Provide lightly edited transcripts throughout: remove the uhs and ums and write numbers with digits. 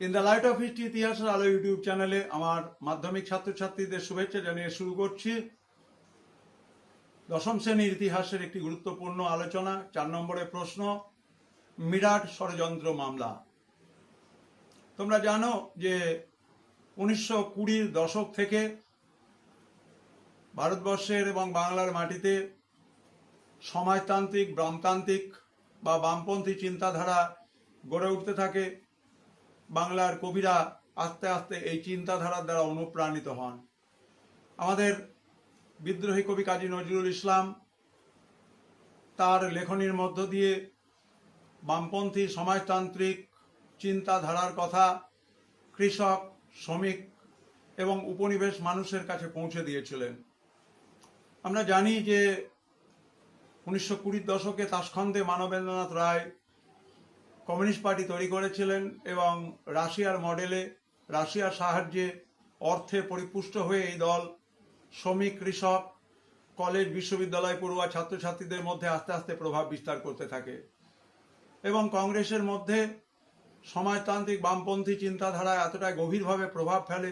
In the light off history ইতিহাসের আলো YouTube চ্যানেলে আমার মাধ্যমিক ছাত্রছাত্রীদের শুভেচ্ছা জানিয়ে শুরু করছি দশম শ্রেণীর ইতিহাসের একটি গুরুত্বপূর্ণ আলোচনা। 4 নম্বরের প্রশ্ন, মিরাট ষড়যন্ত্র মামলা। তোমরা জানো যে 1920-র দশক থেকে ভারতবর্ষের এবং বাংলার মাটিতে সমাজতান্ত্রিক, বামতান্ত্রিক বা বামপন্থী চিন্তাধারা গড়ে উঠতে থাকে। বাংলার কবিরা আস্তে আস্তে এই চিন্তাধারার দ্বারা অনুপ্রাণিত হন। আমাদের বিদ্রোহী কবি কাজী নজরুল ইসলাম তার লেখনীর মধ্য দিয়ে বামপন্থী সমাজতান্ত্রিক চিন্তাধারার কথা কৃষক, শ্রমিক এবং উপনিবেশ মানুষের কাছে পৌঁছে দিয়েছিলেন। আমরা জানি যে 1920-র দশকে তাশখন্দে মানবেন্দ্রনাথ রায় কমিউনিস্ট পার্টি তৈরি করেছিলেন এবং রাশিয়ার মডেলে, রাশিয়ার সাহায্যে, অর্থে পরিপুষ্ট হয়ে এই দল শ্রমিক, কৃষক, কলেজ, বিশ্ববিদ্যালয় পড়ুয়া ছাত্রছাত্রীদের মধ্যে আস্তে আস্তে প্রভাব বিস্তার করতে থাকে এবং কংগ্রেসের মধ্যে সমাজতান্ত্রিক বামপন্থী চিন্তাধারা এতটাই গভীরভাবে প্রভাব ফেলে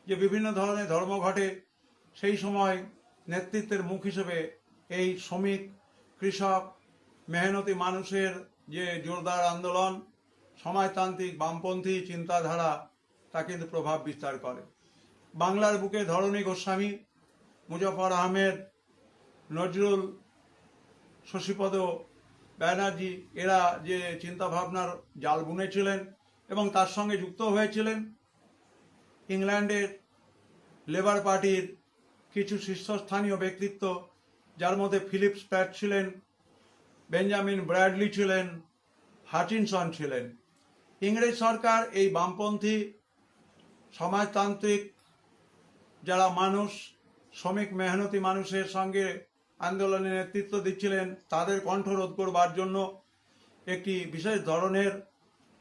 যে বিভিন্ন ধরনের ধর্মঘটে সেই সময় নেতৃত্বের মুখ হিসেবে এই শ্রমিক, কৃষক, মেহনতি মানুষের যে জোরদার আন্দোলন, সমাজতান্ত্রিক বামপন্থী চিন্তাধারা তা কিন্তু প্রভাব বিস্তার করে। বাংলার বুকে ধরণী গোস্বামী, মুজফর আহমেদ, নজরুল, শশীপদ ব্যানার্জি এরা যে চিন্তাভাবনার জাল বুনেছিলেন এবং তার সঙ্গে যুক্ত হয়েছিলেন ইংল্যান্ডের লেবার পার্টির কিছু শীর্ষস্থানীয় ব্যক্তিত্ব, যার মধ্যে ফিলিপ স্প্যাট ছিলেন, বেঞ্জামিন ব্র্যাডলি ছিলেন, হাচিনসন ছিলেন। ইংরেজ সরকার এই বামপন্থী সমাজতান্ত্রিক যারা মানুষ, শ্রমিক মেহনতি মানুষের সঙ্গে আন্দোলনে নেতৃত্ব দিচ্ছিলেন, তাদের কণ্ঠরোধ করবার জন্য একটি বিশেষ ধরনের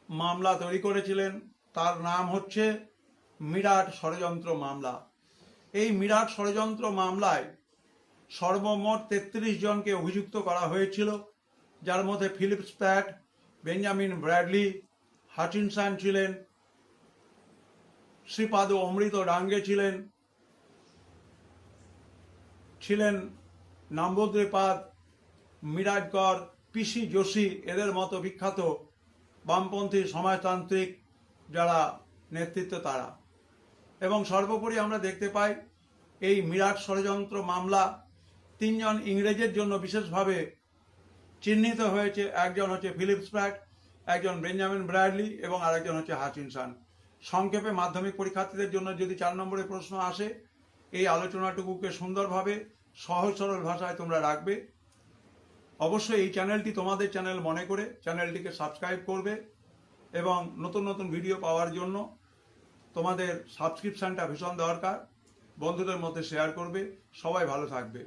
মামলা তৈরি করেছিলেন। তার নাম হচ্ছে মিরাট ষড়যন্ত্র মামলা। এই মিরাট ষড়যন্ত্র মামলায় সর্বমোট 33 জনকে অভিযুক্ত করা হয়েছিল, যার মধ্যে Philip spat, Benjamin Bradley, Hutchinson ছিলেন, শ্রীপাদ অমৃত ডাঙ্গে ছিলেন নাম্বোদ্রেপাদ, মিরাটগড়, পিসি যোশী, এদের মতো বিখ্যাত বামপন্থী সমাজতান্ত্রিক যারা নেতৃত্ব তারা। এবং সর্বোপরি আমরা দেখতে পাই এই মিরাট ষড়যন্ত্র মামলা 3 জন ইংরেজের জন্য বিশেষভাবে চিহ্নিত হয়েছে। একজন হচ্ছে ফিলিপ স্প্যাট, একজন বেঞ্জামিন ব্র্যাডলি এবং আরেকজন হচ্ছে হাচিনসন। সংক্ষেপে মাধ্যমিক পরীক্ষার্থীদের জন্য যদি 4 নম্বরের প্রশ্ন আসে, এই আলোচনাটুকুকে সুন্দরভাবে সহজ সরল ভাষায় তোমরা রাখবে। অবশ্যই এই চ্যানেলটি তোমাদের চ্যানেল মনে করে চ্যানেলটিকে সাবস্ক্রাইব করবে এবং নতুন নতুন ভিডিও পাওয়ার জন্য তোমাদের সাবস্ক্রিপশনটা ভীষণ দরকার। বন্ধুদের মধ্যে শেয়ার করবে। সবাই ভালো থাকবে।